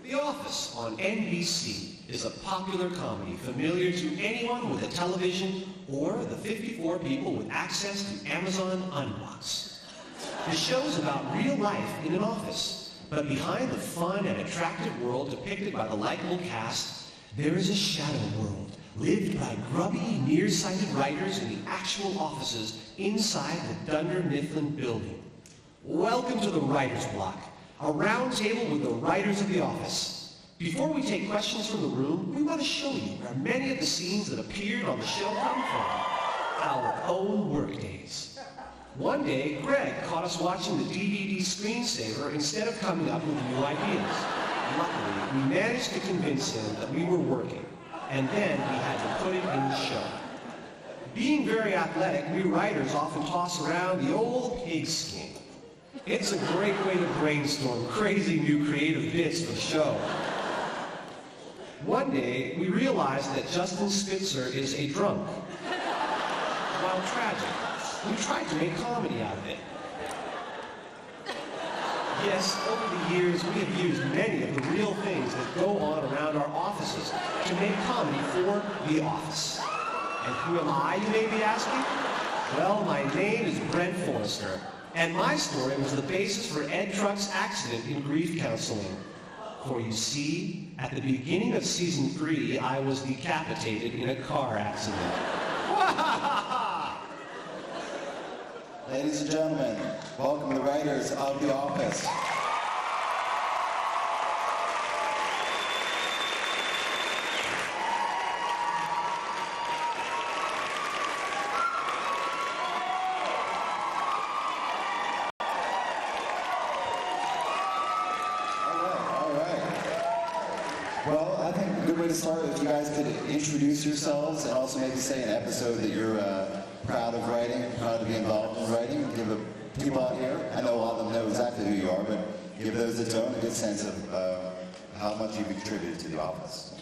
The Office on NBC is a popular comedy familiar to anyone with a television or the 54 people with access to Amazon Unbox. The show's about real life in an office, but behind the fun and attractive world depicted by the likable cast, there is a shadow world lived by grubby, nearsighted writers in the actual offices inside the Dunder Mifflin building. Welcome to the Writer's Block, a round table with the writers of The Office. Before we take questions from the room, we want to show you where many of the scenes that appeared on the show come from. Our own workdays. One day, Greg caught us watching the DVD screensaver instead of coming up with new ideas. Luckily, we managed to convince him that we were working, and then we had to put it in the show. Being very athletic, we writers often toss around the old pigskin. It's a great way to brainstorm crazy new creative bits for the show. One day, we realized that Justin Spitzer is a drunk. While tragic, we tried to make comedy out of it. Yes, over the years, we have used many of the real things that go on around our offices to make comedy for The Office. And who am I, you may be asking? Well, my name is Brent Forrester, and my story was the basis for Ed Truck's accident in grief counseling. For you see, at the beginning of season 3, I was decapitated in a car accident. Ladies and gentlemen, welcome the writers of The Office. All right. Well, I think a good way to start, if you guys could introduce yourselves and also maybe say an episode that you're proud of writing, proud to be involved in writing, and give the people out here, I know a lot of them know exactly who you are, but give those that don't a good sense of how much you've contributed to The Office.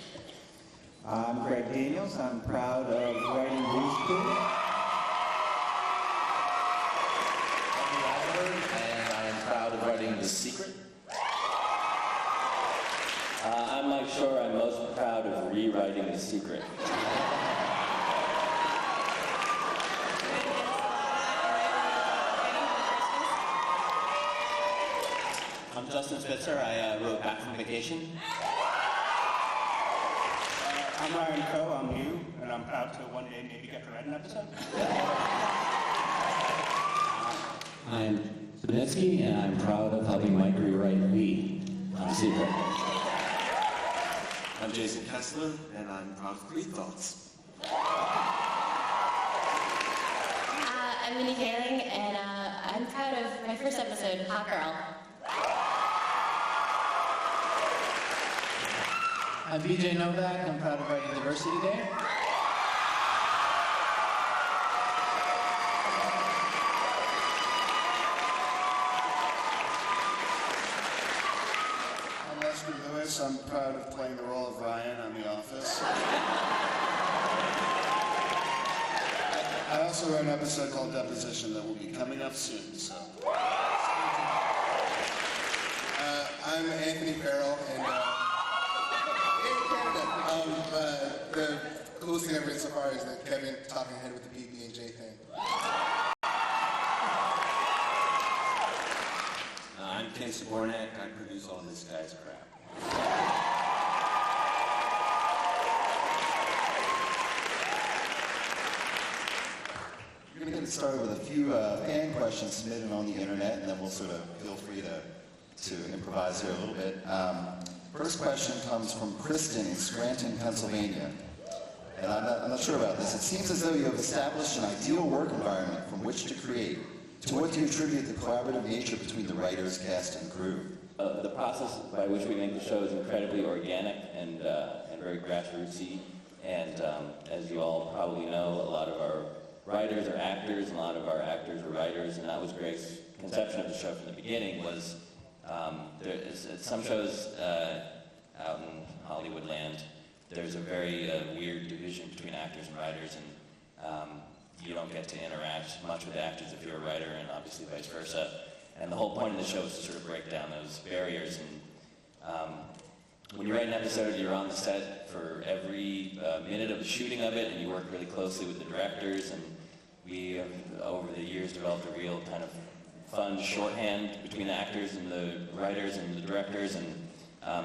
I'm Greg Daniels. I'm proud of writing Bruce Lee. And I am proud of writing The Secret. I'm Mike Shore. I'm most proud of rewriting The Secret. I'm Justin Spitzer. I wrote Back from Vacation. I'm Ryan Coe. I'm new, and I'm proud to one day maybe get to write an episode. I'm Sabinetsky, and I'm proud of helping Mike rewrite Lee on Secret. I'm Jason Kessler, and I'm proud of Greek Thoughts. I'm Mindy Kaling, and I'm proud of my first episode, Hot Girl. I'm BJ Novak. I'm proud of writing Diversity Day. I'm Leslie Lewis. I'm proud of playing the role of Ryan on The Office. I also wrote an episode called Deposition that will be coming up soon. So, I'm Anthony Farrell, and the coolest thing I've written so far is that Kevin talking ahead with the PB&J thing. I'm Ken Sabornak. I produce all this guy's crap. We're going to get started with a few fan questions submitted on the internet, and then we'll sort of feel free to improvise here a little bit. First question comes from Kristen in Scranton, Pennsylvania. And I'm not sure about this. It seems as though you have established an ideal work environment from which to create. To what do you attribute the collaborative nature between the writers, cast, and crew? The process by which we make the show is incredibly organic and very grassrootsy. And as you all probably know, a lot of our writers are actors, and a lot of our actors are writers, and that was Greg's conception of the show from the beginning. Was some shows out in Hollywood land, there's a very weird division between actors and writers, and you don't get to interact much with actors if you're a writer, and obviously vice versa. And the whole point of the show is to sort of break down those barriers. And when you write an episode, you're on the set for every minute of the shooting of it, and you work really closely with the directors, and we have, over the years, developed a real kind of fun shorthand between the actors and the writers and the directors, and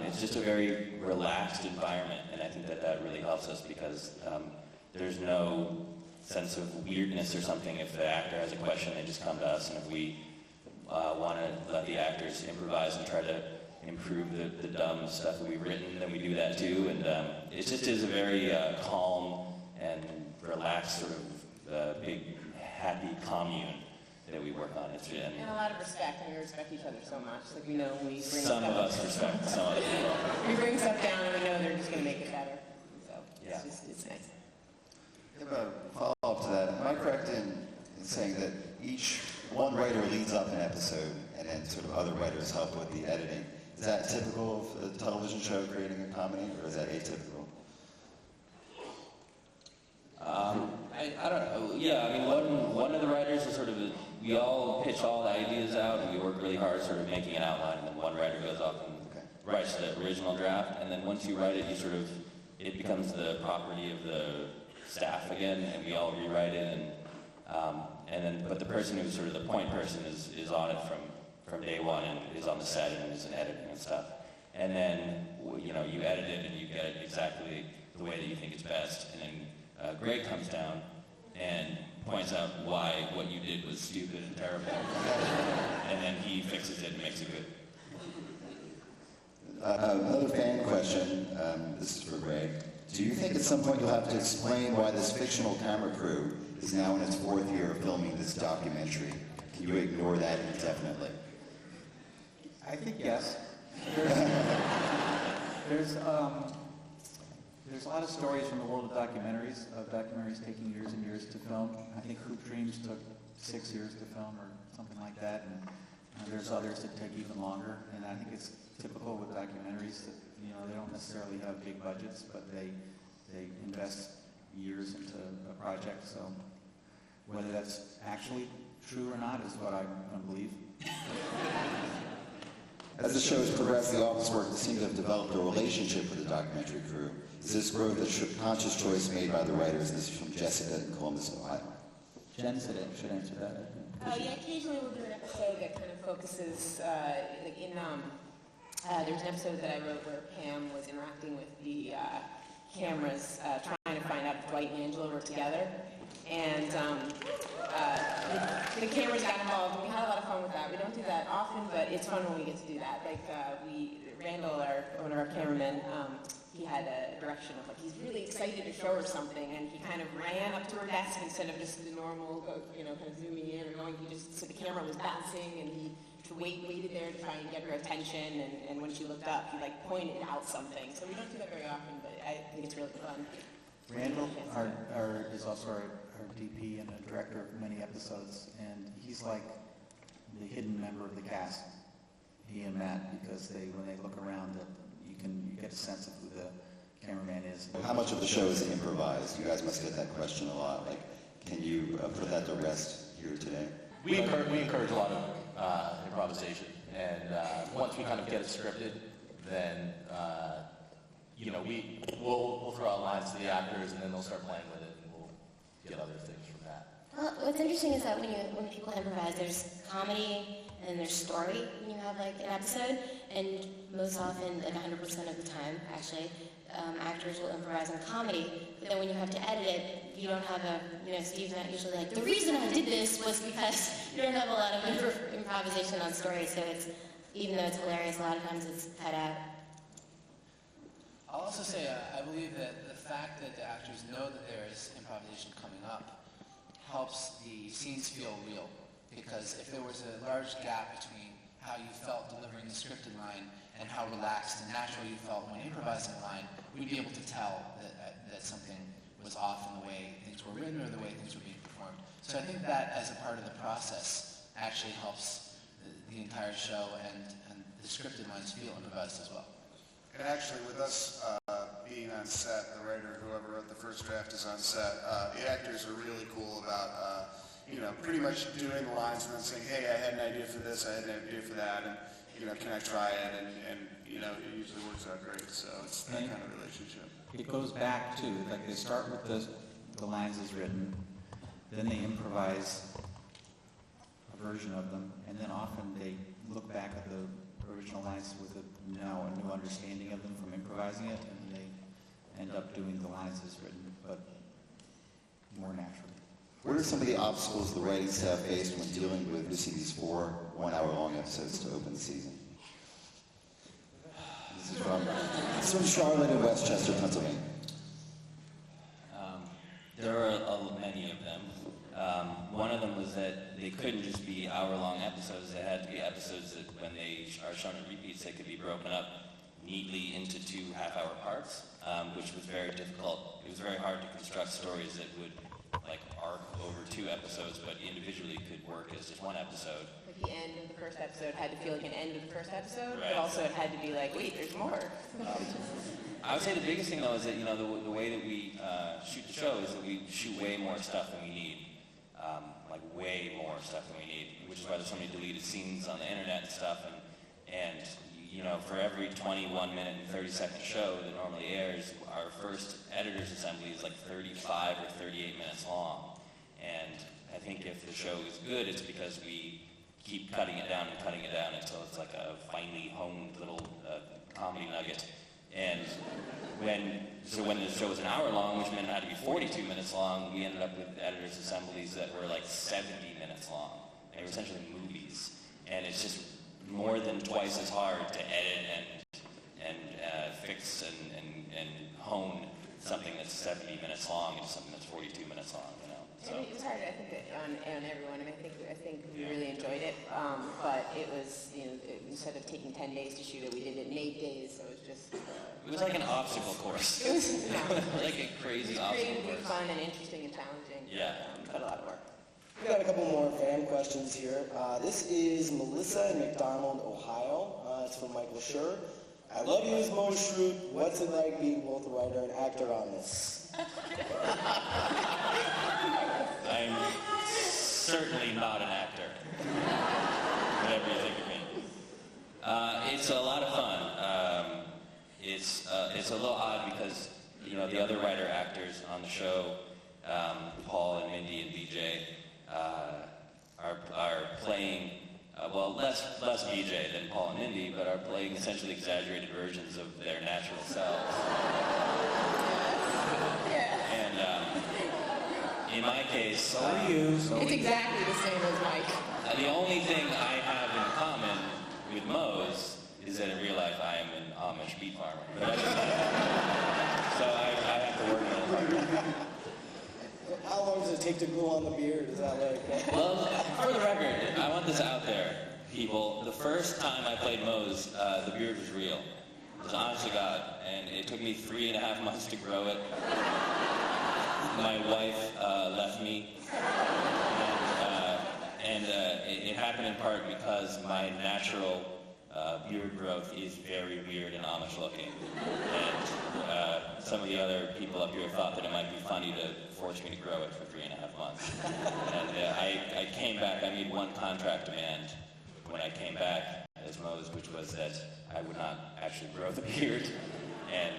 it's just a very relaxed environment, and I think that really helps us because there's no sense of weirdness or something. If the actor has a question, they just come to us, and if we want to let the actors improvise and try to improve the dumb stuff that we've written, then we do that too, and it just is a very calm and relaxed sort of big happy commune that we work on. And a lot of respect, and we respect each other so much. Like, we know we bring some of us respect some other people. We bring stuff down and we know they're just going to make it better. So yeah. it's nice. I have a follow-up to that. Am I correct in saying that one writer leads up an episode and then sort of other writers help with the editing? Is that typical of a television show creating a comedy, or is that atypical? I don't know. Yeah, I mean, one of the writers is sort of, we all pitch all the ideas out, and we work really hard sort of making an outline, and then one writer goes off and writes the original draft, and then once you write it, it becomes the property of the staff again, and we all rewrite it, but the person who's sort of the point person is on it from day one and is on the set and is in editing and stuff. And then, you edit it and you get it exactly the way that you think is best. And then Greg comes down and points out why what you did was stupid and terrible. And then he fixes it and makes it good. Another fan question, this is for Greg. Do you think at some point you'll have to explain why this fictional camera crew is now in its 4th year of filming this documentary? Can you ignore that indefinitely? I think yes. There's a lot of stories from the world of documentaries taking years and years to film. I think Hoop Dreams took 6 years to film or something like that, and there's others that take even longer. And I think it's typical with documentaries that they don't necessarily have big budgets, but they invest years into a project. So whether that's actually true or not is what I believe. As the show has progressed, the office workers seem to have developed a relationship with the documentary crew. Is this growth a conscious choice made by the writers? This is from Jessica in Columbus, Ohio. Jen should answer that. Yeah, occasionally we'll do an episode that kind of focuses, there's an episode that I wrote where Pam was interacting with the cameras, trying to find out if Dwight and Angela were together. And the cameras got involved, and we had a lot of fun with that. We don't do that often, but it's fun when we get to do that. Like, Randall, one of our cameramen, he had a direction of, like, he's really excited to show her something, and he kind of ran up to her desk instead of just the normal, kind of zooming in or going. So the camera was bouncing, and he waited there to try and get her attention, and when she looked up, he, like, pointed out something. So we don't do that very often, but I think it's really fun. Randall is also our DP and a director of many episodes, and he's like the hidden member of the cast, he and Matt, because when they look around, you get a sense of who the cameraman is. How much of the show is improvised? You guys must get that question a lot. Like, can you put that to rest here today? We encourage a lot of improvisation, and once we kind of get it scripted, then we'll throw out lines to the actors, and then they'll start playing with it, and we'll get other things from that. Well, what's interesting is that when people improvise, there's comedy and there's story when you have like an episode, and most often, like 100% of the time, actually, actors will improvise in comedy. But then when you have to edit it, you don't have Steve's not usually like, the reason I did this was because you don't have a lot of improvisation on story. So even though it's hilarious, a lot of times it's cut out. I'll also say I believe that the fact that the actors know that there is improvisation coming up helps the scenes feel real. Because if there was a large gap between how you felt delivering the scripted line and how relaxed and natural you felt when improvising a line, we'd be able to tell that something was off in the way things were written or the way things were being performed. So I think that as a part of the process actually helps the entire show and the scripted lines feel improvised as well. And actually, with us being on set, the writer, whoever wrote the first draft is on set, the actors are really cool about, pretty much doing the lines and then saying, hey, I had an idea for this, I had an idea for that. And, can I try it? And it usually works out great. So it's that kind of relationship. It goes back to, like, they start with the lines as written, then they improvise a version of them, and then often they look back at the original lines with a new understanding of them from improvising it, and they end up doing the lines as written, but more naturally. What are some of the obstacles the writing staff faced when dealing with producing these 4 one-hour-long episodes to open the season? This is from Charlotte in Westchester, Pennsylvania. There were many of them. One of them was that they couldn't just be hour-long episodes. They had to be episodes that, when they are shown in repeats, they could be broken up neatly into 2 half-hour parts, which was very difficult. It was very hard to construct stories that would arc over 2 episodes, but individually could work as just 1 episode. Like the end of the first episode had to feel like an end of the first episode, Right. but also it had to be like, wait, there's more. I would say the biggest thing, though, is that the way that we shoot the show is that we shoot way more stuff than we need, way more stuff than we need, which is why there's so many deleted scenes on the internet and stuff. And for every 21-minute and 30-second show that normally airs, our first editor's assembly is like 35 or 38 minutes long. And I think if the show is good, it's because we keep cutting it down until it's like a finely honed little comedy nugget. And when the show was an hour long, which meant it had to be 42 minutes long, we ended up with editor's assemblies that were like 70 minutes long. They were essentially movies. And it's just more than twice as hard to edit and fix and hone something that's 70 minutes long into something that's 42 minutes long. So. It was hard, I think, on everyone. I think we really enjoyed it, but it was, instead of taking 10 days to shoot it, we did it in 8 days, so it was just... it was like an obstacle course. It was like a crazy obstacle course. Creatively fun and interesting and challenging, but a lot of work. We've got a couple more fan questions here. This is Melissa in McDonald, Ohio. It's from Michael Schur. I love you as Mo Schrute. What's it like being both a writer and actor on this? I'm certainly not an actor, whatever you think of me. It's a lot of fun. It's a little odd because, the other writer-actors on the show, Paul and Mindy and BJ, are playing, less BJ than Paul and Mindy, but are playing essentially exaggerated versions of their natural selves. In my case, so are you. It's exactly the same as Mike. The only thing I have in common with Moe's is that in real life I am an Amish beet farmer. But so I have to work on it. How long does it take to glue on the beard? Is that like... Well, for the record, I want this out there, people. The first time I played Moe's, the beard was real. It was honest to God, and it took me 3.5 months to grow it. My wife left me, and it happened in part because my natural beard growth is very weird and Amish looking. And some of the other people up here thought that it might be funny to force me to grow it for 3.5 months. And I came back, I made one contract demand when I came back as Moe's, which was that I would not actually grow the beard. And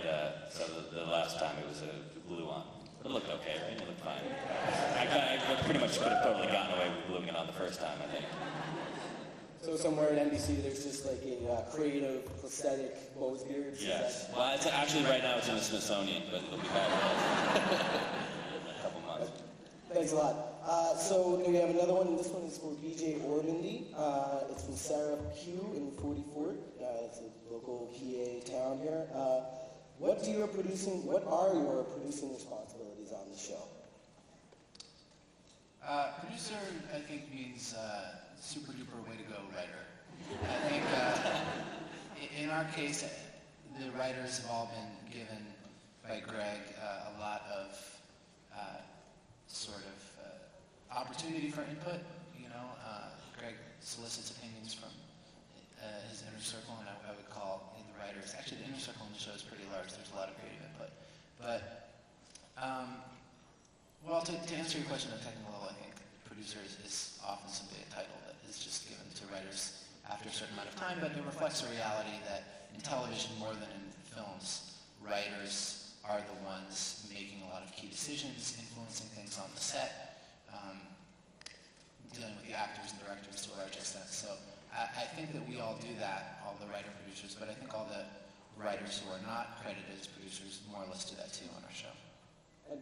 so the last time it was a glue-on. It looked okay, right? It looked fine. I pretty much could have totally gotten away with gluing it on the first time, I think. So somewhere at NBC, there's just like a creative, prosthetic Moe's beard? Yes. Well, it's actually right now it's in the Smithsonian, but it'll be back in a couple months. Thanks a lot. So we have another one. This one is for BJ or Mindy. It's from Sarah Q in 44. It's a local PA town here. What are your producing responsibilities on the show? Producer, I think, means super duper way to go writer. I think in our case, the writers have all been given by Greg a lot of sort of opportunity for input. Greg solicits opinions from his inner circle, and I would call the writers. Actually, the inner circle in the show is pretty large. There's a lot of creative input. But, to answer your question on a technical level, I think producer is often simply a title that is just given to writers after a certain amount of time, but it reflects a reality that in television more than in films, writers are the ones making a lot of key decisions, influencing things on the set, dealing with the actors and directors to a large extent. So I think that we all do that, all the writer-producers, but I think all the writers who are not credited as producers more or less do that too on our show.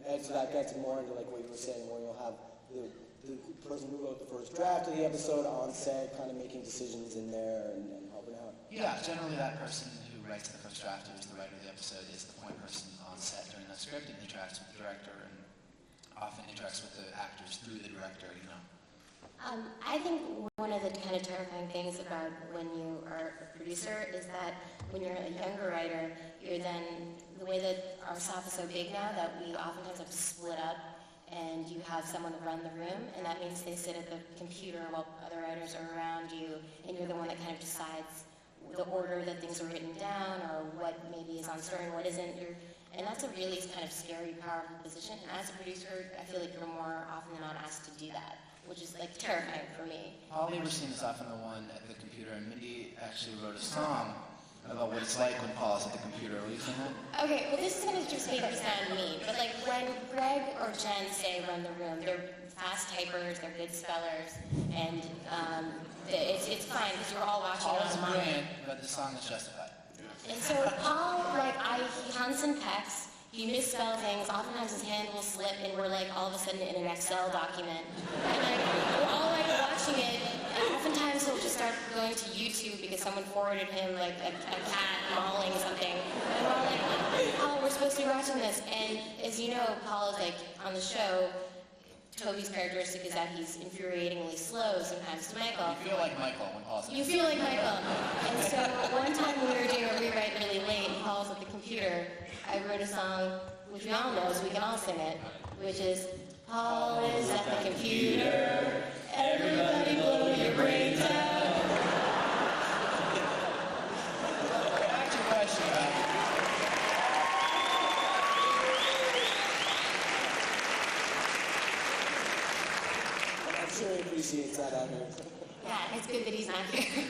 And so that gets more into like what you were saying, where you'll have the person who wrote the first draft of the episode on set kind of making decisions in there and helping out. Yeah, generally that person who writes the first draft, who is the writer of the episode, is the point person on set during that script and interacts with the director and often interacts with the actors through the director, you know. I think one of the kind of terrifying things about when you are a producer is that when you're a younger writer, you're then, the way that our staff is so big now that we oftentimes have to split up and you have someone to run the room, and that means they sit at the computer while other writers are around you, and you're the one that kind of decides the order that things are written down or what maybe is on screen, what isn't. And that's a really kind of scary, powerful position. And as a producer, I feel like you're more often than not asked to do that, which is like terrifying for me. All the Racine is often the one at the computer, and Mindy actually wrote a song about what it's like when Paul is at the computer. Will you sing that? Okay, well this is going to just make me sound mean, but like when Greg or Jen say run the room, they're fast typers, they're good spellers, and it's fine because you're all watching Paul it is on brilliant, but the song is justified. And so Paul, he hunts and pecks, he misspells things, oftentimes his hand will slip and we're like all of a sudden in an Excel document. And like, we're all like watching it, and oftentimes he'll just start going to YouTube because someone forwarded him like a cat mauling something. And we're all like, Paul, we're supposed to be watching this. And as you know, Paul is like, on the show, Toby's characteristic is that he's infuriatingly slow sometimes to Michael. You feel like Michael when Paul's You feel like Michael. And so one time we were doing a rewrite really late and Paul's at the computer, I wrote a song, which we all know, so we can all sing it, which is, Paul is at the computer, everybody blow your brains out. Back to your question about I'm sure he appreciates that out here. Yeah, it's good that he's not here.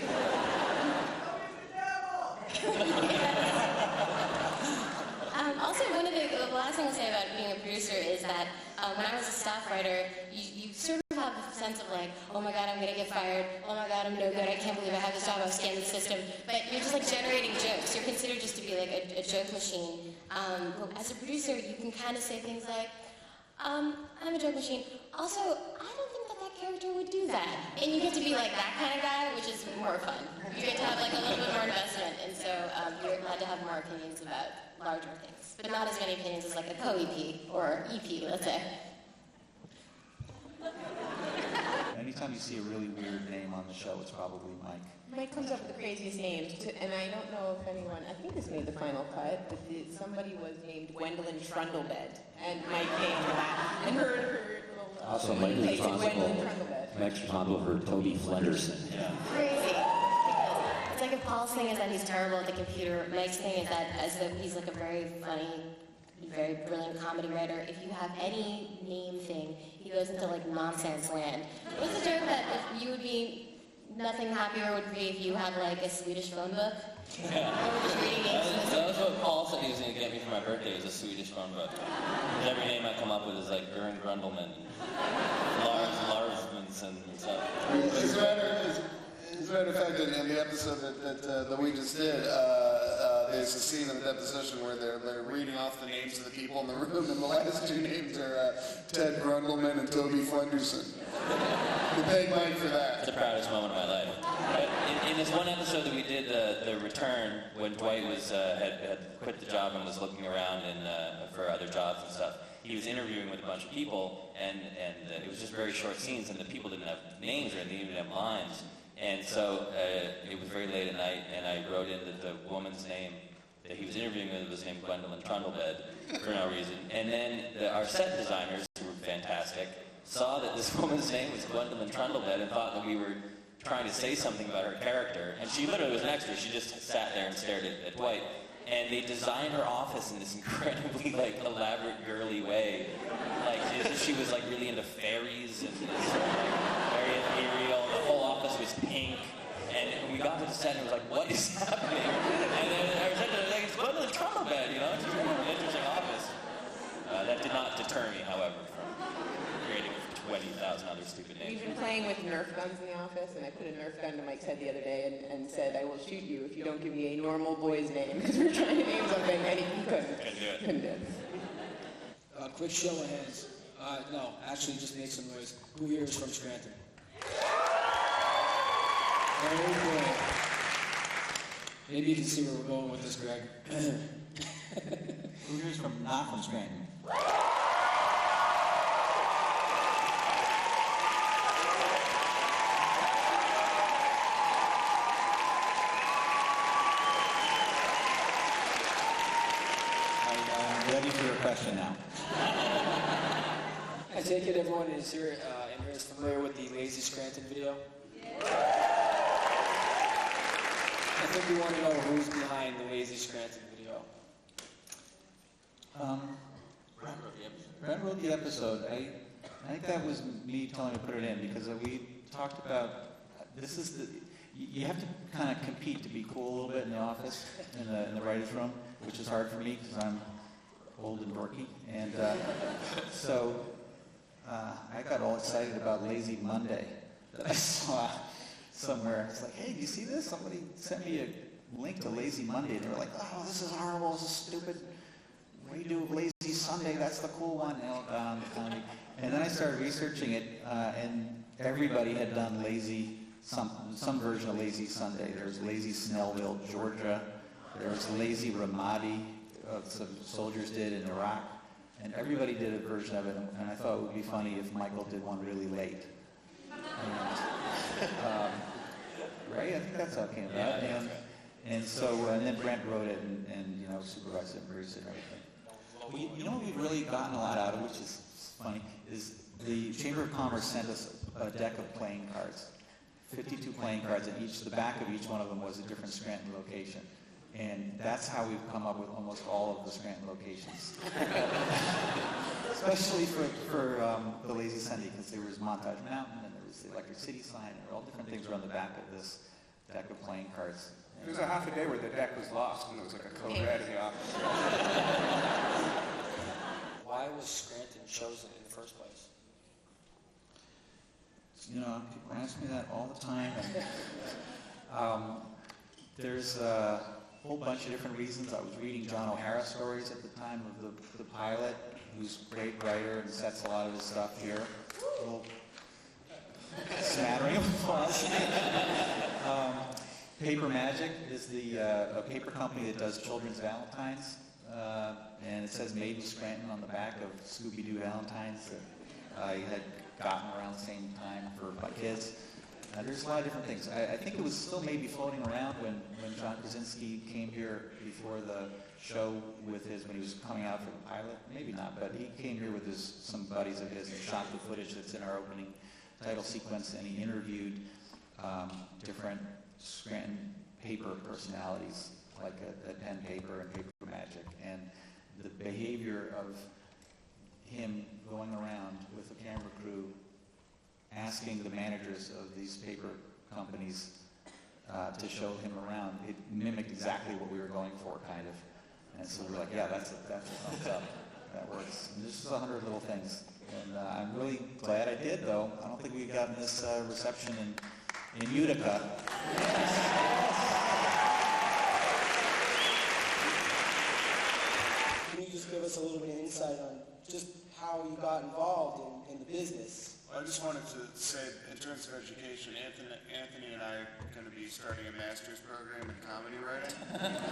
Also, one of the last thing I'll say about being a producer is that when I was a staff writer, you sort of have a sense of like, oh my God, I'm going to get fired. Oh my God, I'm no good. I can't believe I have this job. I've scanned the system. But you're just like generating jokes. You're considered just to be like a joke machine. But as a producer, you can kind of say things like, I'm a joke machine. Also, I don't think that character would do that. And you get to be like that kind of guy, which is more fun. You get to have like a little bit more investment. And so you're allowed to have more opinions about larger things. But not as many opinions as like a co-EP or EP, let's say. Anytime you see a really weird name on the show, it's probably Mike. Mike comes up with the craziest names, and I don't know if anyone, I think this made the final cut, but somebody was named Gwendolyn Trundlebed, and Mike named that. And her also, Mike's responsible for Toby Flenderson. Yeah. Crazy. It's like if Paul's thing is that he's terrible at the computer, Mike's thing is that he's like a very funny, very brilliant comedy writer. If you have any name thing, he goes into like nonsense land. What's the joke that if you would be nothing happier would be if you had like a Swedish phone book? Yeah. That was what Paul said he was going to get me for my birthday, was a Swedish phone book. Every name I come up with is like Björn Grundleman, Larsmanson and stuff. As a matter of fact, in the episode that we just did, there's a scene in the deposition where they're reading off the names of the people in the room, and the last two names are Ted Grundleman and Toby Flenderson. We thank Mike for that. It's the proudest moment of my life. But in this one episode that we did, the return, when Dwight was had quit the job and was looking around for other jobs and stuff, he was interviewing with a bunch of people, and it was just very short scenes, and the people didn't have names or they didn't even have lines. And so it was very late at night, and I wrote in that the woman's name that he was interviewing with was named Gwendolyn Trundlebed for no reason. And then our set designers, who were fantastic, saw that this woman's name was Gwendolyn Trundlebed and thought that we were trying to say something about her character. And she literally was an extra. She just sat there and stared at Dwight. And they designed her office in this incredibly like elaborate, girly way. Like she was like really into fairies and this, very ethereal. The whole office was pink. And when we got to the set, it was like, what is happening? And then I was like, it's going to the trauma bed, you know? It's just an interesting office. That did not deter me, however, from creating 20,000 other stupid names. We've been playing with Nerf guns in the office, and I put a Nerf gun to Mike's head the other day and said, I will shoot you if you don't give me a normal boy's name, because we're trying to name something, and he couldn't. Couldn't do it. Quick show of hands. No, actually just make some noise. Who here is from Scranton? Very good. Maybe you can see where we're going with this, Greg. Who here is not from Scranton? I'm ready for your question now. I take it everyone is here and here is familiar with the Lazy Scranton video? I think we want to know who's behind the Lazy Scranton video. Brent wrote the episode. I think that was me telling him to put it in because we talked about you have to kind of compete to be cool a little bit in the office, in the writer's room, which is hard for me because I'm old and dorky. And so I got all excited about Lazy Monday that I saw somewhere. It's like, hey, do you see this? Somebody sent me a link to Lazy Monday. And they were like, oh, this is horrible. This is stupid. What do you do with Lazy Sunday? That's the cool one. And then I started researching it, and everybody had done some version of Lazy Sunday. There's Lazy Snellville, Georgia. There was Lazy Ramadi, some soldiers did in Iraq. And everybody did a version of it, and I thought it would be funny if Michael did one really late. Right? I think that's how it came about. And then Brent wrote it and supervised it and produced it and everything. Well, you know what we've really gotten a lot out of, which is funny, is the Chamber of Commerce sent us a deck of playing cards, 52 playing cards, and the back of each one of them was a different Scranton location. And that's how we've come up with almost all of the Scranton locations. Especially for the Lazy Sunday, because there was Montage Mountain, and there was the Electric City sign, and all different things were on the back of this deck of playing cards. There was a half a day where the deck was lost, and there was like a code red in the office. Why was Scranton chosen in the first place? People ask me that all the time. And, there's a whole bunch of different reasons. I was reading John O'Hara stories at the time of the pilot, who's a great writer and sets a lot of his stuff here. A little smattering of applause. Paper Magic is a paper company that does children's Valentines, and it says Made in Scranton on the back of Scooby-Doo Valentines that I had gotten around the same time for my kids. There's a lot of different things. I think it was still maybe floating around when John Krasinski came here before the show when he was coming out for the pilot. Maybe not, but he came here with some buddies of his and shot the footage that's in our opening title sequence, and he interviewed different Scranton paper personalities, like at Pen Paper and Paper Magic, and the behavior of him going around with the camera crew asking the managers of these paper companies to show him around. It mimicked exactly what we were going for, kind of. And so we were like, yeah, that's a thumbs up. That works. And this is 100 little things. And I'm really glad I did, though. I don't think we've gotten this reception in Utica. Can you just give us a little bit of insight on just how you got involved in the business? I just wanted to say, in terms of education, Anthony and I are going to be starting a master's program in comedy writing.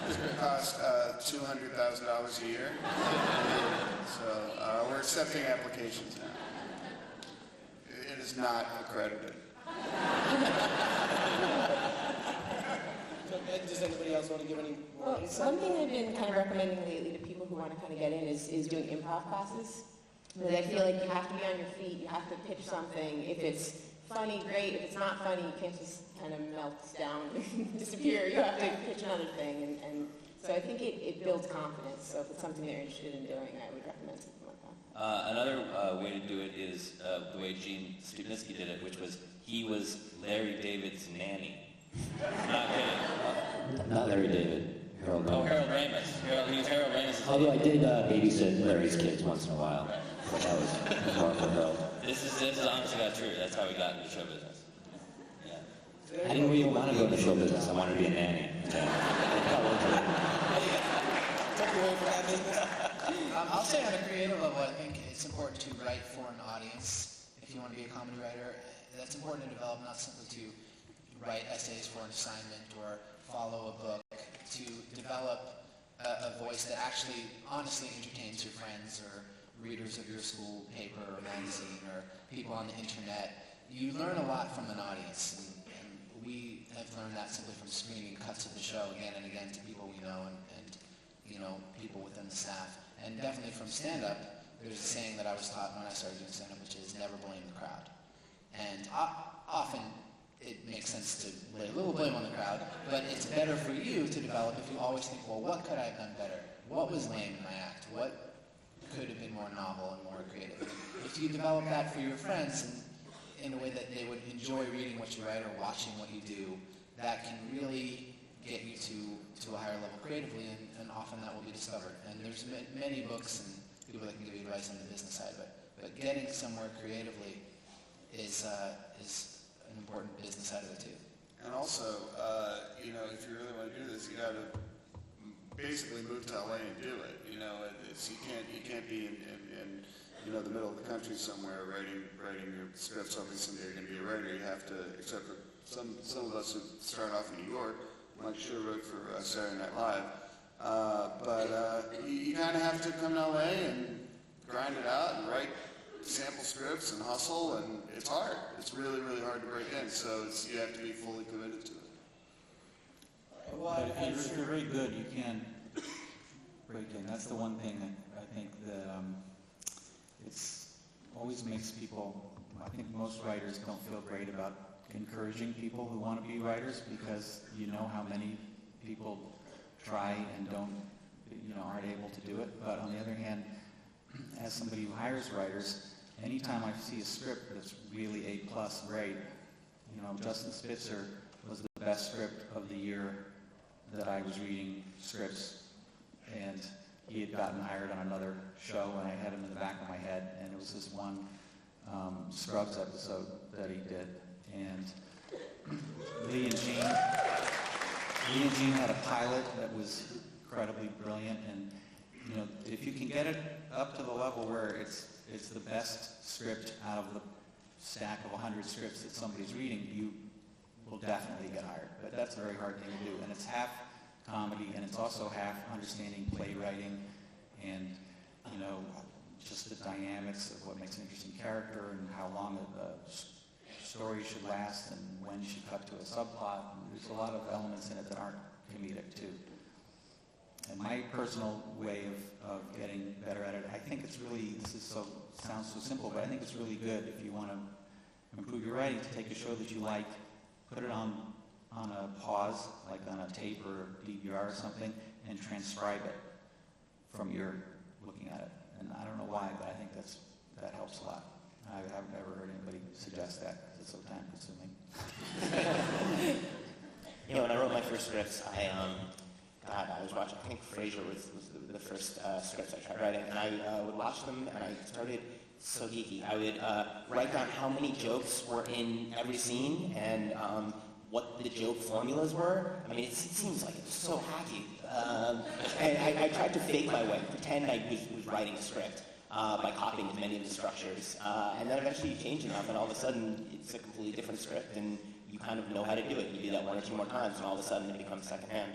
It's going to cost $200,000 a year. So we're accepting applications now. It is not accredited. Does anybody else want to give any more insight? One thing I've been kind of recommending lately to people who want to kind of get in is doing improv classes. Because I feel like you have to be on your feet, you have to pitch something. If it's funny, great. If it's not funny, you can't just kind of melt down and disappear. You have to pitch another thing. And so I think it builds confidence. So if it's something they're interested in doing, I would recommend something like that. Another way to do it is the way Gene Studnitzky did it, which was he was Larry David's nanny. Not kidding. Not Larry David, Harold Ramis. Oh, Harold Ramis. He was Harold Ramis. Although I did babysit Larry's kids once in a while. But that was more for Harold. This is honestly not true. That's how we got into show business. I didn't really want to go into show business. I wanted to be a nanny. I'll say on a creative level, I think it's important to write for an audience. If you want to be a comedy writer, that's important to develop, not simply to write essays for an assignment or follow a book, to develop a voice that actually honestly entertains your friends or readers of your school paper or magazine or people on the internet. You learn a lot from an audience, and we have learned that simply from screening cuts of the show again and again to people we know and people within the staff. And definitely from stand-up, there's a saying that I was taught when I started doing stand-up, which is never blame the crowd. And often it makes sense to lay a little blame on the crowd, but it's better for you to develop if you always think, well, what could I have done better? What was lame in my act? What could have been more novel and more creative? If you develop that for your friends in a way that they would enjoy reading what you write or watching what you do, that can really get you to a higher level creatively, and often that will be discovered. And there's many books and people that can give you advice on the business side, but getting somewhere creatively is an important business side of it too. And also, if you really want to do this, you got to basically move to LA and do it. You can't be in the middle of the country somewhere writing your scripts, hoping someday you're going to be a writer. You have to, except for some of us who start off in New York, like sure wrote for Saturday Night Live, but you kind of have to come to LA and grind it out and write sample scripts and hustle, and it's hard. It's really, really hard to break in, so you have to be fully committed to it. But if you're very good, you can break in. That's the one thing that I think that it's always makes people, I think most writers don't feel great about encouraging people who want to be writers, because you know how many people try and aren't able to do it. But on the other hand, as somebody who hires writers, anytime I see a script that's really A+ grade, Justin Spitzer was the best script of the year that I was reading scripts, and he had gotten hired on another show, and I had him in the back of my head, and it was this one Scrubs episode that he did. And Lee and Jean had a pilot that was incredibly brilliant, and if you can get it up to the level where it's the best script out of the stack of 100 scripts that somebody's reading, you will definitely get hired. But that's a very hard thing to do, and it's half comedy, and it's also half understanding playwriting and just the dynamics of what makes an interesting character and how long the story should last and when you should cut to a subplot. And there's a lot of elements in it that aren't comedic too. And my personal way of getting better at it, I think it's really, sounds so simple, but I think it's really good if you want to improve your writing, to take a show that you like, put it on a pause, like on a tape or DVR or something, and transcribe it from your looking at it. And I don't know why, but I think that helps a lot. I haven't ever heard anybody suggest that, because it's so time consuming. When I wrote my first scripts, I was watching, I think Frasier was the first scripts I tried writing, and I would watch them, and I started so geeky. I would write down how many jokes were in every scene, and what the joke formulas were. I mean, it seems like it was so hacky. And I tried to fake my way, pretend I was writing a script by copying as many of the structures. And then eventually you change enough, and all of a sudden it's a completely different script, and you kind of know how to do it. You do that one or two more times, and all of a sudden it becomes secondhand.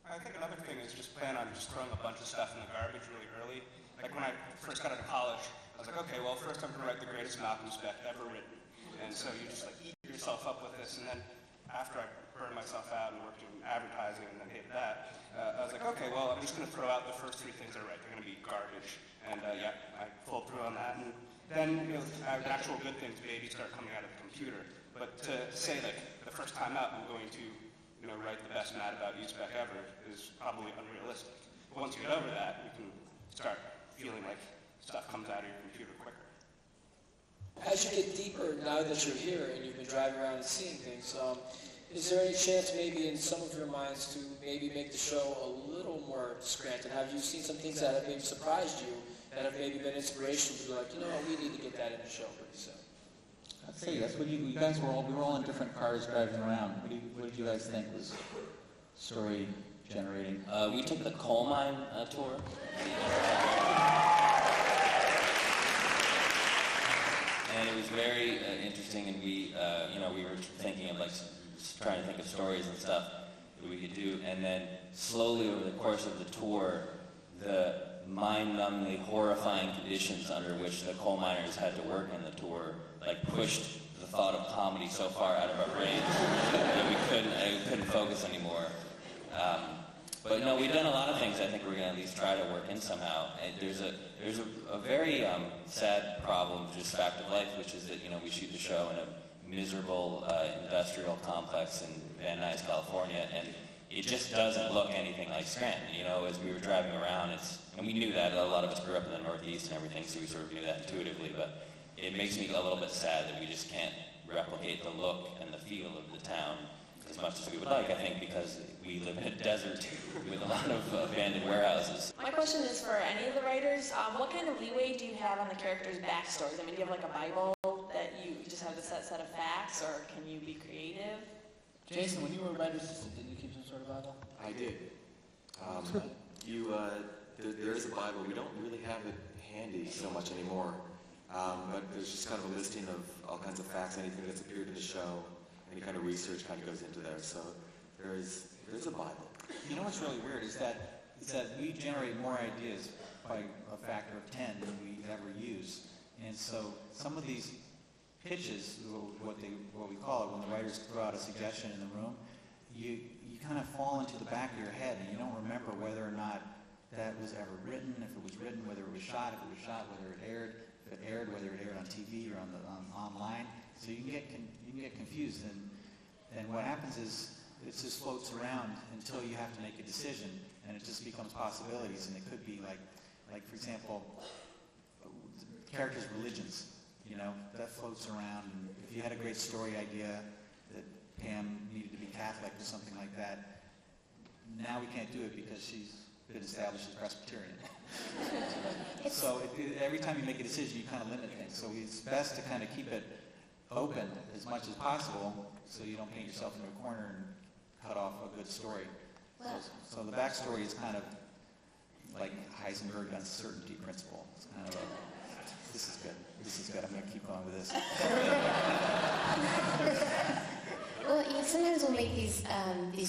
I think another thing is just plan on just throwing a bunch of stuff in the garbage really early. Like when I first got out of college, I was like, okay, well, first I'm going to write the greatest Malcolm spec ever written. And so you just eat yourself up with this, and then after I burned myself out and worked in advertising and then hated that, I was like, okay, well, I'm just going to throw out the first three things I write. They're going to be garbage. And I pulled through on that. And then, actual good things maybe start coming out of the computer. But to say, the first time out, I'm going to, write the best Mad About You spec ever is probably unrealistic. But once you get over that, you can start feeling like stuff comes out of your computer quicker. As you get deeper, now that you're here and you've been driving around and seeing things, is there any chance maybe in some of your minds to maybe make the show a little more scranton? Have you seen some things that have maybe surprised you, that have maybe been inspirational to be like, we need to get that in the show pretty soon? I'd say that's what you guys we were all in different cars driving around. What did you guys think was story generating? We took the coal mine tour. And it was very interesting, and we were thinking of trying to think of stories and stuff that we could do, and then slowly over the course of the tour, the mind-numbingly horrifying conditions under which the coal miners had to work in the tour, pushed the thought of comedy so far out of our brains that we couldn't focus anymore. But no, we've done a lot of things I think we're going to at least try to work in somehow. And there's a very sad problem, just fact of life, which is that we shoot the show in a miserable industrial complex in Van Nuys, California, and it just doesn't look anything like Scranton. As we were driving around, and we knew that a lot of us grew up in the Northeast and everything, so we sort of knew that intuitively. But it makes me a little bit sad that we just can't replicate the look and the feel of the town as much as we would like, I think, because we live in a desert with a lot of abandoned warehouses. My question is for any of the writers. What kind of leeway do you have on the characters' backstories? I mean, do you have a Bible that you just have the set of facts, or can you be creative? Jason, when you were a writer's assistant, didn't you keep some sort of Bible? I did. There is a Bible. We don't really have it handy so much anymore, but there's just kind of a listing of all kinds of facts, anything that's appeared in the show. Any kind of research kind of goes into there, so there's a Bible. You know what's really weird is that we generate more ideas by a factor of 10 than we ever use, and so some of these pitches, what we call it, when the writers throw out a suggestion in the room, you kind of fall into the back of your head, and you don't remember whether or not that was ever written, if it was written, whether it was shot, if it was shot, whether it aired, if it aired, whether it aired on TV or on online. So you can get confused, and what happens is it just floats around until you have to make a decision, and it just becomes possibilities. And it could be like for example, characters' religions. That floats around. And if you had a great story idea that Pam needed to be Catholic or something like that, now we can't do it because she's been established as Presbyterian. So every time you make a decision, you kind of limit things. So it's best to kind of keep it open as much as possible so you don't paint yourself into a corner and cut off a good story. So the backstory is kind of like Heisenberg uncertainty principle. It's kind of this is good, I'm going to keep going with this. Well, sometimes we'll make these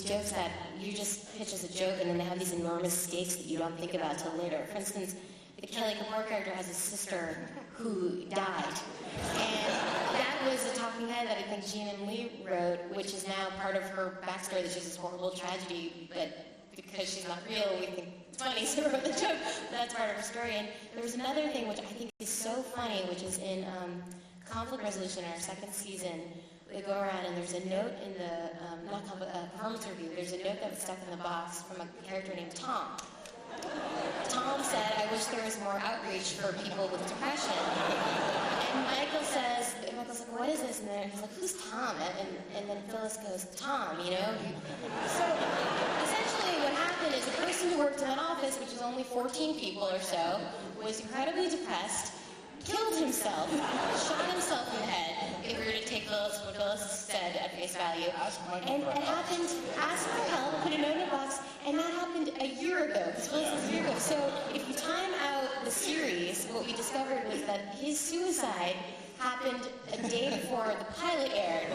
jokes that you just pitch as a joke, and then they have these enormous stakes that you don't think about till later. For instance, the Kelly Kapoor character has a sister who died, and that was a talking head that I think Jean and Lee wrote, which is now part of her backstory, that she's this horrible tragedy, but because she's not real, we think it's funny, so we wrote the joke. That's part of her story. And there was another thing which I think is so funny, which is in Conflict Resolution, our second season. They go around and there's a note in the performance review. There's a note that was stuck in the box from a character named Tom. Tom said, "I wish there was more outreach for people with depression." And Michael's like, "What is this?" And then he's like, "Who's Tom?" And then Phyllis goes, "Tom, So essentially what happened is the person who worked in that office, which was only 14 people or so, was incredibly depressed, killed himself, shot himself in the head, if we were to take what Phyllis said at face value. And it happened, asked for help, put a note in a box, and that happened a year ago. This was a year ago. So if you time out the series, what we discovered was that his suicide happened a day before the pilot aired.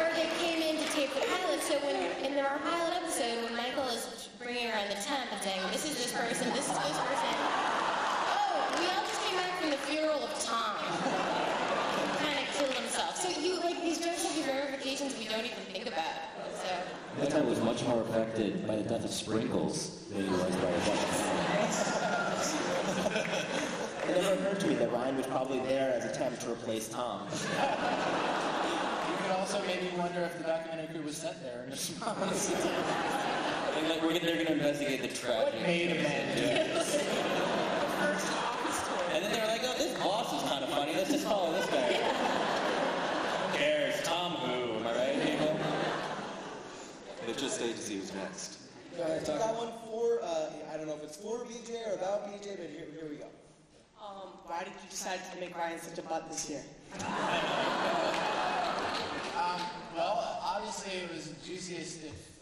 Or they came in to tape the pilot, so in our pilot episode, when Michael is bringing around the temp and saying, "This is this person, this is this person," we all just came back from the funeral of Tom. He kind of killed himself. So these jokes have these ramifications we don't even think about. So That guy was much more affected by the death of Sprinkles than he was by the death of It never occurred to me that Rainn was probably there as a attempt to replace Tom. You could also maybe wonder if the documentary crew was sent there in response. They're going to investigate the tragedy. What made a man do this? And then they were like, "Oh, this boss is kind of funny. Let's just follow this guy." Who cares? Tom who? stage to see who's next. Go ahead, we got one for, I don't know if it's for BJ or about BJ, but here we go. Why did you decide to make Ryan such a butt this year? Well, obviously it was juiciest if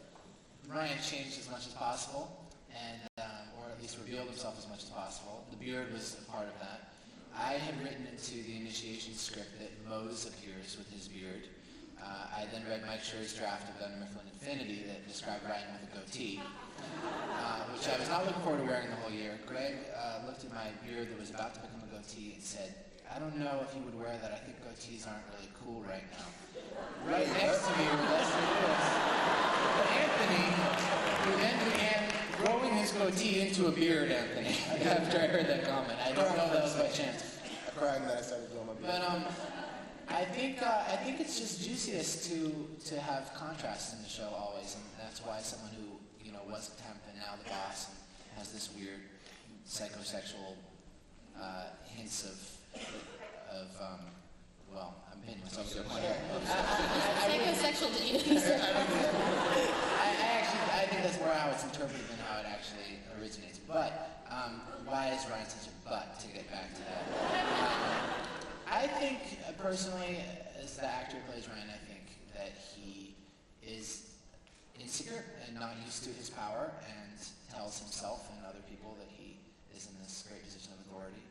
Ryan changed as much as possible, and or at least revealed himself as much as possible. The beard was a part of that. I had written into the initiation script that Mose appears with his beard. I then read Mike Sherry's draft of Under Mifflin Infinity that described Ryan with a goatee, which I was not looking forward to wearing the whole year. Greg looked at my beard that was about to become a goatee and said, I don't know if you would wear that. I think goatees aren't really cool right now. Right next to me were Leslie Lewis and Anthony, who then began growing his goatee into a beard, Anthony, after I heard that comment. I don't know if that was by chance. I cried when I started doing my beard. But I think it's just juiciest to have contrast in the show always, and that's why someone who was a temp and now the boss and has this weird psychosexual hints of well, I'm pinning myself to the point. Psychosexual, did you say? I think that's more how it's interpreted than how it actually originates. But why is Ryan such a butt, to get back to that? I think, personally, as the actor who plays Ryan, I think that he is insecure and not used to his power and tells himself and other people that he is in this great position of authority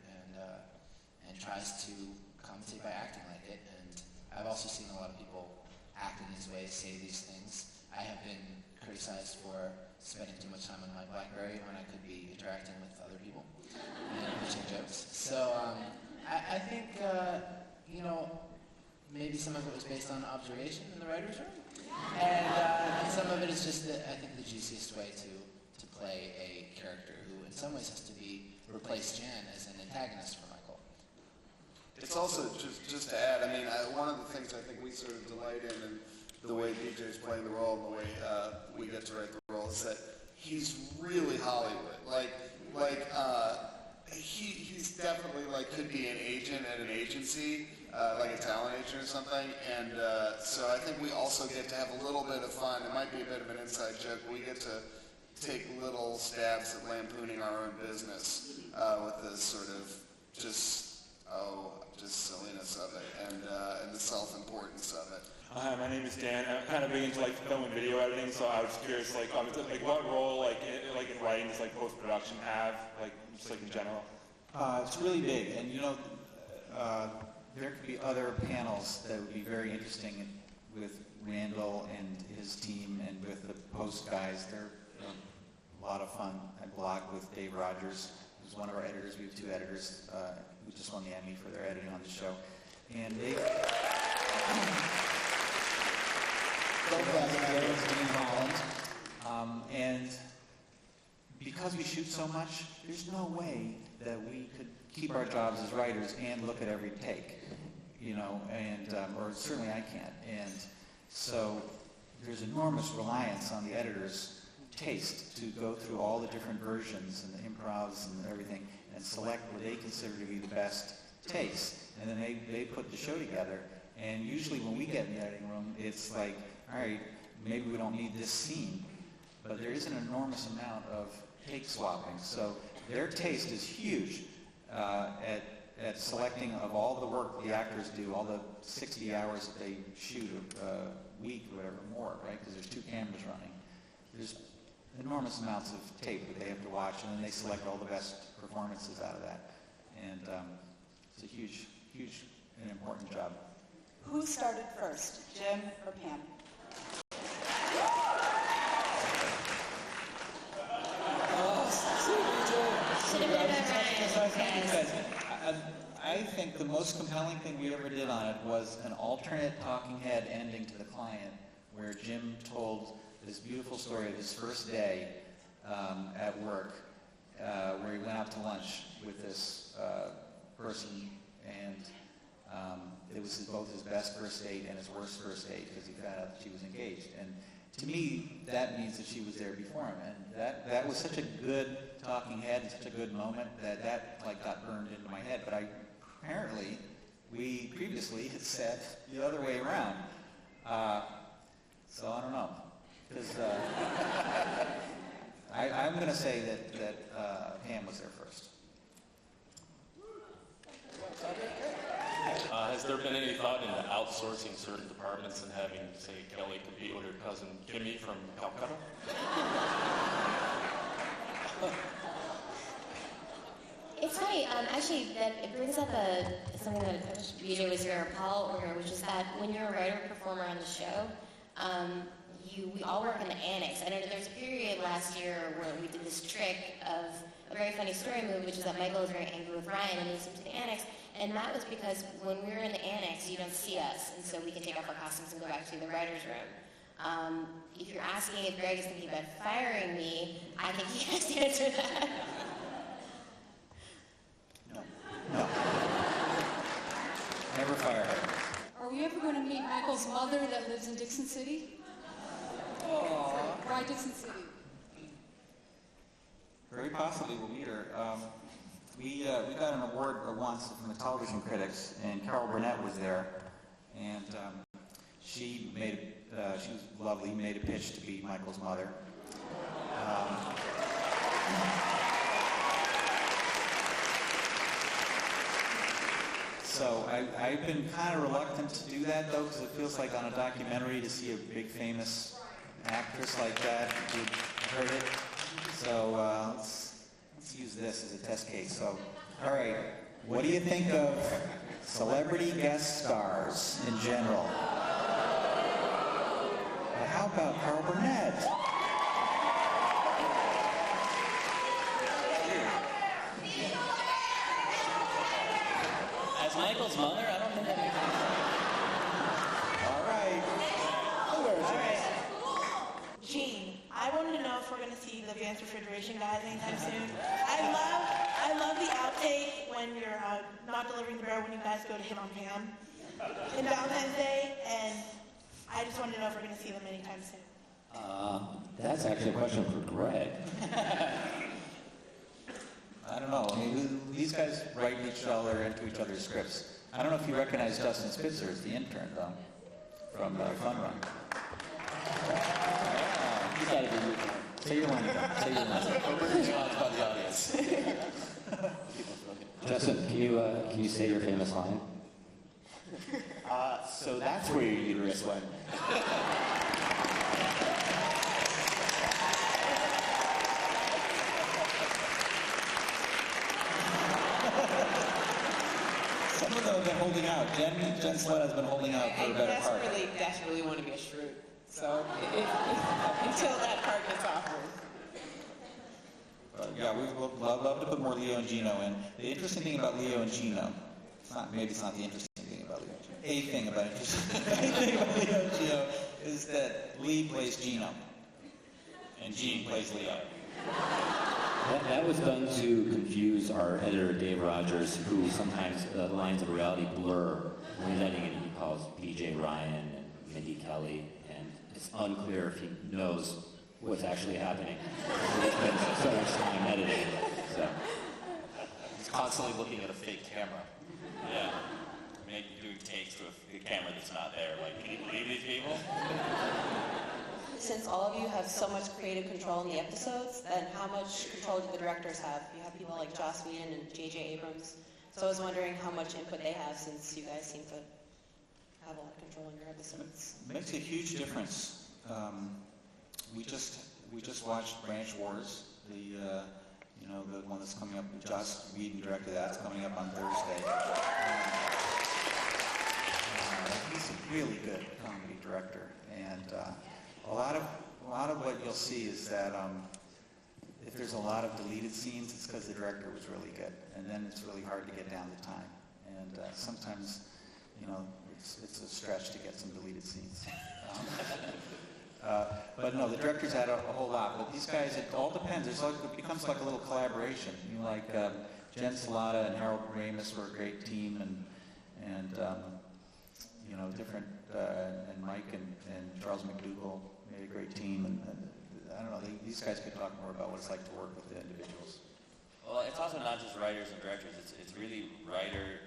and tries to compensate by acting like it. And I've also seen a lot of people act in these ways, say these things. I have been criticized for spending too much time on my BlackBerry when I could be interacting with other people and pitching jokes. So I think, maybe some of it was based on observation in the writer's room. And some of it is just, I think, the juiciest way to play a character who in some ways has to replace Jan as an antagonist for Michael. It's also, just to add, I mean, one of the things I think we sort of delight in the way BJ's playing the role and the way we get to write the role is that he's really Hollywood. He's definitely could be an agent at an agency, like a talent agent or something. And so I think we also get to have a little bit of fun. It might be a bit of an inside joke, but we get to take little stabs at lampooning our own business with this sort of just silliness of it and the self-importance of it. Hi, my name is Dan. I'm kind of big into film and video editing, so I was curious, what role, in writing does post-production have, just in general? It's really big, and there could be other panels that would be very interesting with Randall and his team and with the post guys. They're a lot of fun. I blog with Dave Rogers, who's one of our editors. We have two editors who just won the Emmy for their editing on the show. And they in Holland. And because we shoot so much, there's no way that we could keep our jobs as writers and look at every take, or certainly I can't. And so there's enormous reliance on the editor's taste to go through all the different versions and the improvs and everything and select what they consider to be the best takes. And then they put the show together. And usually when we get in the editing room, it's like, all right, maybe we don't need this scene, but there is an enormous amount of take swapping. So their taste is huge at selecting of all the work the actors do, all the 60 hours that they shoot a week or whatever more, right? Because there's two cameras running. There's enormous amounts of tape that they have to watch, and then they select all the best performances out of that. And it's a huge, huge and important job. Who started first, Jim or Pam? I think the most compelling thing we ever did on it was an alternate talking head ending to the client, where Jim told this beautiful story of his first day at work, where he went out to lunch with this person, and it was both his best first date and his worst first date because he found out that she was engaged. And to me, that means that she was there before him, and that was such a good talking head and such a good moment that got burned into my head. But apparently we previously had said the other way around. So I don't know. Because I'm going to say that Pam was there first. Has there been any thought into outsourcing certain departments and having, say, Kelly compete with her cousin Kimmy from Calcutta? It's funny, actually, that it brings up something that I wish BJ was here or Paul were here, which is that when you're a writer performer on the show, we all work in the annex. I know that there was a period last year where we did this trick of a very funny story move, which is that Michael was very angry with Ryan and moves him to the annex. And that was because when we were in the annex, you don't see us, and so we can take off our costumes and go back to the writer's room. If you're asking if Greg is thinking about firing me, I think he has to answer that. No. Never fire her. Are we ever going to meet Michael's mother that lives in Dixon City? Oh, why Dixon City? Very possibly we'll meet her. We got an award once from the television critics, and Carol Burnett was there, and she was lovely, made a pitch to be Michael's mother. So I've been kind of reluctant to do that, though, because it feels like on a documentary to see a big famous actress like that, you'd heard it. So let's use this as a test case. So, all right, what do you think of celebrity guest stars in general? How about Carol Burnett? As Michael's mother, I don't think that makes sense. All right. Gene, I wanted to know if we're going to see the Vance Refrigeration guys anytime soon. I love the outtake when you're not delivering the bear when you guys go to hit on Pam in Valentine's Day, and I just wanted to know if we're going to see them anytime soon. That's actually a question for Greg. I don't know. I mean, these guys write each other into each other's scripts. I don't know if you recognize Justin Spitzer as the intern, though, from Fun Run. He's got to be you. Say your line again. Say your line again. Open your mouth by the audience. Justin, can you say your famous line? So that's where your uterus went. Some of them have been holding out. Jen Sled has been holding out for a better part. I desperately want to be a shrew. So until that part gets offered. Yeah, we would love to put more Leo and Gino in. The interesting thing about Leo and Gino, maybe it's not the interesting thing about Leo and Gino. A thing about Leo and Gino is that Lee plays Gino, and Gene plays Leo. That was done to confuse our editor, Dave Rogers, who sometimes the lines of reality blur when he's editing it. He calls PJ Ryan and Mindy Kaling, and it's unclear if he knows what's actually happening. He spends so much time editing. So. He's constantly looking at a fake camera. Yeah. Doing takes with a camera that's not there. Like, can you believe these people? Since all of you have so much creative control in the episodes, then how much control do the directors have? You have people like Joss Whedon and J.J. Abrams. So I was wondering how much input they have, since you guys seem to have a lot of control in your episodes. It makes a huge difference. We just watched Ranch Wars, the one that's coming up. Joss Whedon directed that. It's coming up on Thursday. He's a really good comedy director, and a lot of what you'll see is that if there's a lot of deleted scenes, it's because the director was really good, and then it's really hard to get down to time. And sometimes, it's a stretch to get some deleted scenes. But no, the directors had a whole lot. But these guys, it all depends. It becomes like a little collaboration. Jen Salata and Harold Ramis were a great team, and different, and Mike and Charles McDougall made a great team. And I don't know, these guys could talk more about what it's like to work with the individuals. Well, it's also not just writers and directors. It's really writer,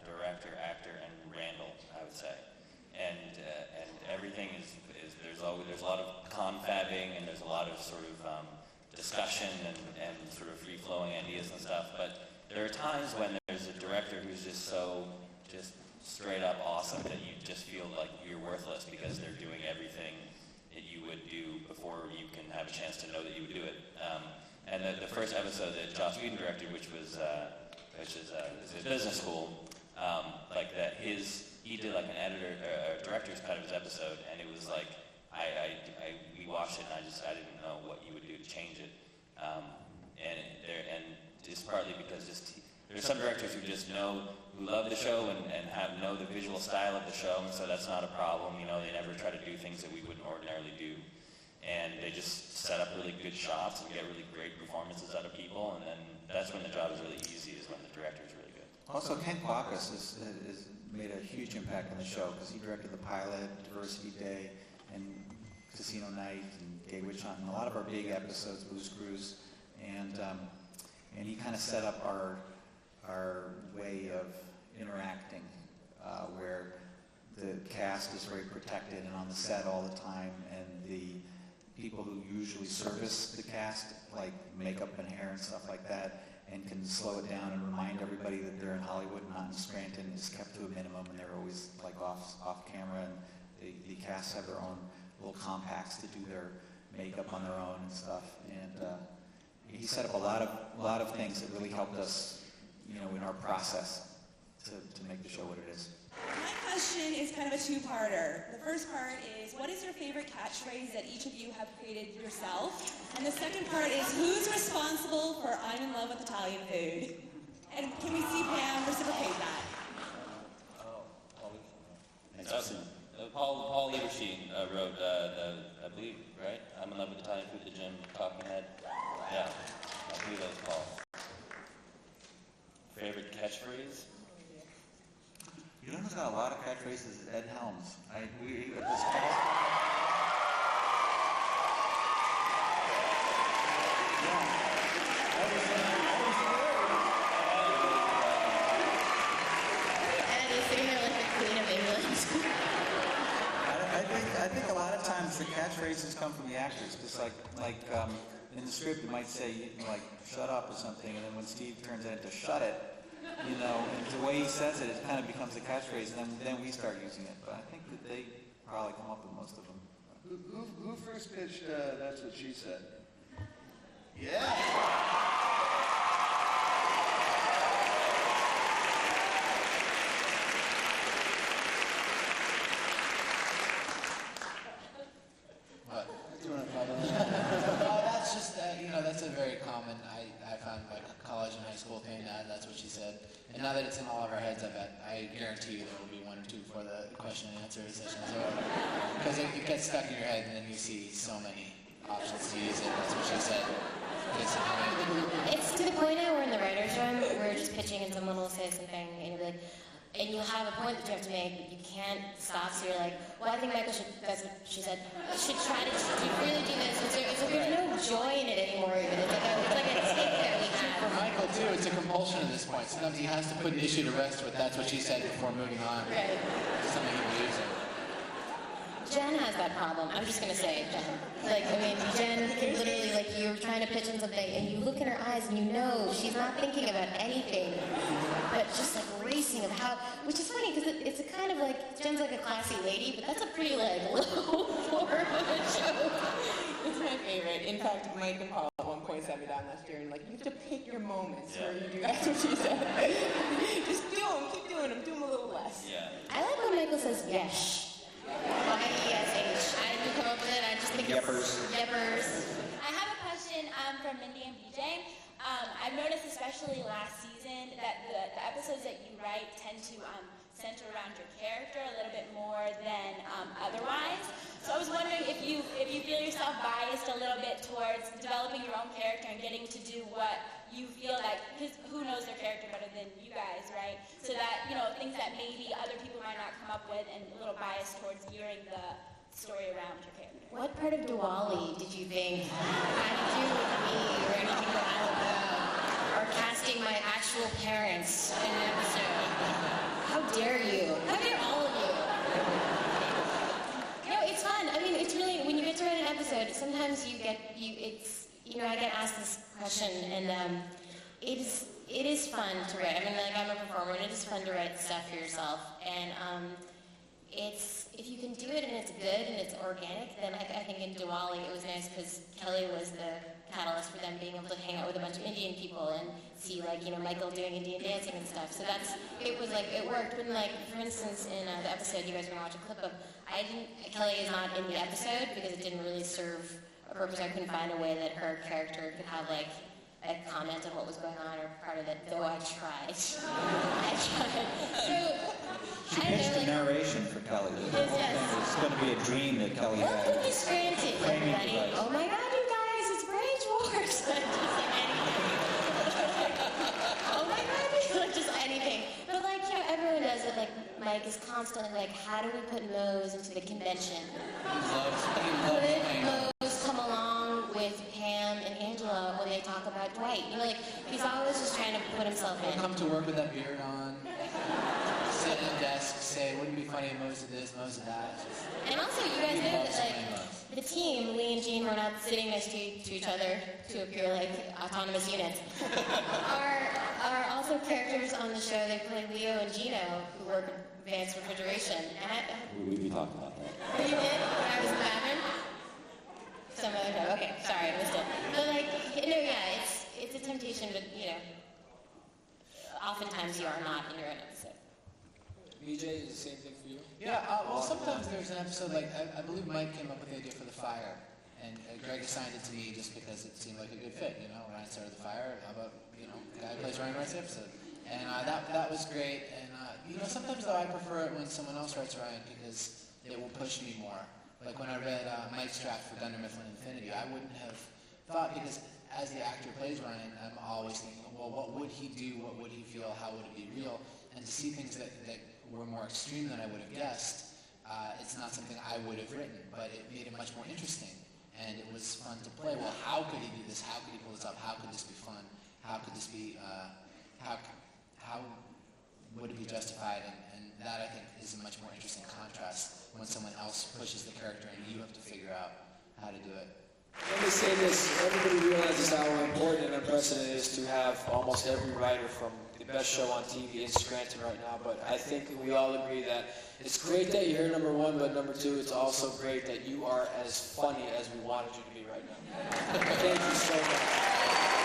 director, actor, and Randall, I would say. And everything is there's a lot of confabbing, and there's a lot of sort of discussion and sort of free-flowing ideas and stuff. But there are times when there's a director who's just so straight up awesome that you just feel like you're worthless because they're doing everything that you would do before you can have a chance to know that you would do it. And the first episode that Joss Whedon directed, which is his business school, like that he did like an editor or director's cut of his episode, and it was like we watched it and I didn't know what you would do to change it, and it's partly because there's some directors who love the show and know the visual style of the show, and so that's not a problem. You know, they never try to do things that we wouldn't ordinarily do, and they just set up really good shots and get really great performances out of people, and then that's when the job is really easy, is when the director is really good. Also, Ken Kwapis has made a huge impact on the show because he directed the pilot, Diversity Day, and Casino Night, and Gay Witch Hunt, and a lot of our big episodes, Blues Cruise, and he kind of set up our way of interacting, where the cast is very protected and on the set all the time, and the people who usually service the cast, like makeup and hair and stuff like that, and can slow it down and remind everybody that they're in Hollywood, not in Scranton, is kept to a minimum, and they're always like off camera, and the cast have their own little compacts to do their makeup on their own and stuff, and he set up a lot of things that really helped us, you know, in our process to make the show what it is. My question is kind of a two-parter. The first part is, what is your favorite catchphrase that each of you have created yourself? And the second part is, who's responsible for I'm in love with Italian food? And can we see Pam reciprocate that? Paul Lieberstein wrote, I believe, right? I'm in love with Italian food, the Jim Talking Head. Yeah, I believe that was Paul. Favorite catchphrase? You know who's got a lot of catchphrases? Ed Helms. I think a lot of times the catchphrases come from the actors. Just like in the script, it might say like "shut up" or something, and then when Steve turns it into "shut it," you know, and the way he says it, it kind of becomes a catchphrase, and then we start using it. But I think that they probably come up with most of them. Who first pitched That's What She Said? Yeah! That's just, that's a very common, I found my college and high school thing, that's what she said. And now that it's in all of our heads, I guarantee you there will be one or two before the question and answer session is over. Because it gets stuck in your head and then you see so many options to use it. That's what she said. It's to the point now we're in the writer's room, we're just pitching and someone will say something and you'll be like, and you have a point that you have to make, but you can't stop, so you're like, well, I think Michael should, that's what she said, should try to really do this. It's like there's no joy in it anymore, even. It's like a take that we have. For Michael, too, it's a compulsion at this point. Sometimes he has to put an issue to rest with that's what she said before moving on. Right. Something he believes in. Jen has that problem. I'm just gonna say it, Jen. Like, I mean, Jen can literally, like, you're trying to pitch in something, and you look in her eyes, and you know she's not thinking about anything, but just like racing of how, which is funny because it's a kind of like Jen's like a classy lady, but that's a pretty like low form of a joke. It's my favorite. In fact, Mike and Paul at one point sat me down last year and like, you have to pick your moments where you do that's what she said. Just do them, keep doing them, do them a little less. Yeah. I like when Michael says yes. Y-E-S-H. I didn't come up with it. I just think Yeppers. Yeppers. I have a question from Mindy and BJ. I've noticed, especially last season, that the episodes that you write tend to center around your character a little bit more than otherwise. So I was wondering if you feel yourself biased a little bit towards developing your own character and getting to do what you feel like, because who knows their character better than you guys, right? So that, you know, things that maybe other people might not come up with, and a little bias towards gearing the story around your character. What part of Diwali did you think had to do with me or anything about, or casting my actual parents in an episode? How dare you? How dare all of you? No, it's fun. I mean, it's really, when you get to write an episode, sometimes I get asked this question, and it is fun to write. I mean, like, I'm a performer, and it is fun to write stuff for yourself. And if you can do it and it's good and it's organic, then I think in Diwali it was nice because Kelly was the catalyst for them being able to hang out with a bunch of Indian people and see, like, Michael doing Indian dancing and stuff. So it worked. When, like, for instance, in the episode you guys were going to watch a clip of, Kelly is not in the episode because it didn't really serve a purpose. I couldn't find a way that her character could have, like, a comment on what was going on or part of it, though I tried. So, she pitched the narration for Kelly. It's going to be a dream that Kelly had. Welcome to Scranton, everybody. Oh my God, you guys, it's Branch Wars. Just like anything. Oh my God, just anything. But, like, everyone does it. Like, Mike is constantly like, how do we put Mose into the convention? Could Mose come along with Pam and Angela when they talk about Dwight? Like, he's always just trying to put himself in. Come to work with that beard on, sit at the desk, say, wouldn't it be funny if Mose did this, Mose did that. And also, you guys know that, like, the team, Lee and Jean, were not sitting next to each other to appear like autonomous units, are also characters on the show. They play Leo and Gino, who work at Advanced Refrigeration. We talked about that. Oh, you did? When I was in the bathroom? Some other time. Okay, sorry, I missed it. But, like, it's a temptation, but, oftentimes you are not in your own episode. BJ, is the same thing for you? Yeah, well, sometimes there's an episode, like, I believe Mike came up with the idea for the fire, and Greg assigned it to me just because it seemed like a good fit, when I started the fire, how about, the guy who plays Ryan writes the episode. And that was great, and, sometimes, though, I prefer it when someone else writes Ryan because it will push me more. Like when I read Mike's draft for Dunder Mifflin Infinity, I wouldn't have thought, because as the actor who plays Ryan, I'm always thinking, well, what would he do, what would he feel, how would it be real, and to see things that were more extreme than I would have guessed, it's not something I would have written, but it made it much more interesting, and it was fun to play. Well, how could he do this? How could he pull this up? How could this be fun? How could this be, how would it be justified? And that, I think, is a much more interesting contrast when someone else pushes the character and you have to figure out how to do it. Let me say this, everybody realizes how important and unprecedented it is to have almost every writer from the best show on TV in Scranton right now, but I think we all agree that it's great that you're here, number one, but number two, it's also great that you are as funny as we wanted you to be right now. Thank you so much.